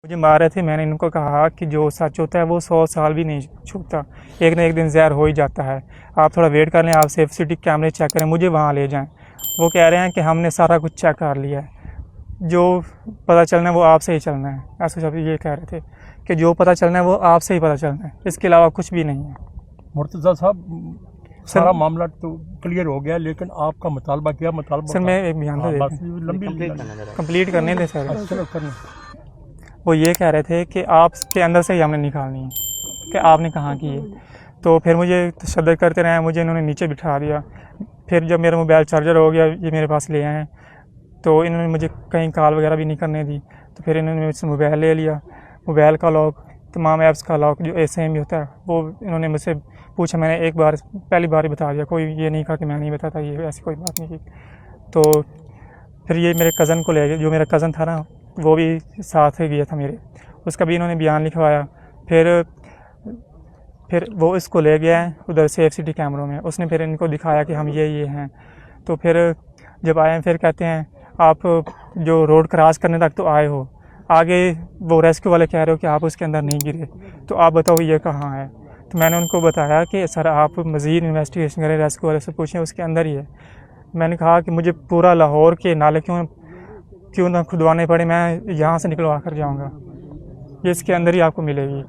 मुझे मार रहे थे। मैंने इनको कहा कि जो सच होता है वो 100 साल भी नहीं छूटता, एक ना एक दिन ज़हर हो ही जाता है। आप थोड़ा वेट कर लें, आप सेफ सिटी कैमरे चेक करें, मुझे वहाँ ले जाएं। वो कह रहे हैं कि हमने सारा कुछ चेक कर लिया है, जो पता चलना है वो आपसे ही चलना है। ऐसे सब ये कह रहे थे कि जो पता चलना है वो आपसे ही पता चलना है, इसके अलावा कुछ भी नहीं है। मुर्तज़ा साहब, सारा मामला तो क्लियर हो गया, लेकिन आपका मुतालबा क्या? मुतालबा सर मैं एक बयान तो कंप्लीट करने दें सर। चलो करना। वो ये कह रहे थे कि आपके अंदर से ही हमने निकालनी है, कि आपने कहाँ की है। तो फिर मुझे तशद्दुद करते रहे, मुझे इन्होंने नीचे बिठा दिया। फिर जब मेरा मोबाइल चार्जर हो गया, ये मेरे पास ले आए, तो इन्होंने मुझे कहीं कॉल वगैरह भी नहीं करने दी। तो फिर इन्होंने मुझसे मोबाइल ले लिया, मोबाइल का लॉक, तमाम ऐप्स का लॉक जो SIM होता है वो इन्होंने मुझसे पूछा। मैंने एक बार पहली बार ही बता दिया, कोई ये नहीं कहा कि मैं नहीं बताता, ये ऐसी कोई बात नहीं की। तो फिर ये मेरे कज़न को ले गए, जो मेरा कज़न था ना वो भी साथ ही गया था मेरे, उसका भी इन्होंने बयान लिखवाया। फिर वो इसको ले गया है उधर सेफ सिटी कैमरों में, उसने फिर इनको दिखाया कि हम ये हैं। तो फिर जब आए फिर कहते हैं आप जो रोड क्रॉस करने तक तो आए हो, आगे वो रेस्क्यू वाले कह रहे हो कि आप उसके अंदर नहीं गिरे, तो आप बताओ ये कहाँ है। तो मैंने उनको बताया कि सर आप मज़ीद इन्वेस्टिगेशन करें, रेस्क्यू वाले से पूछें, उसके अंदर ही है। मैंने कहा कि मुझे पूरा लाहौर के नाले क्यों ना खुदवाने पड़े, मैं यहाँ से निकलवा कर जाऊँगा, ये इसके अंदर ही आपको मिलेगी।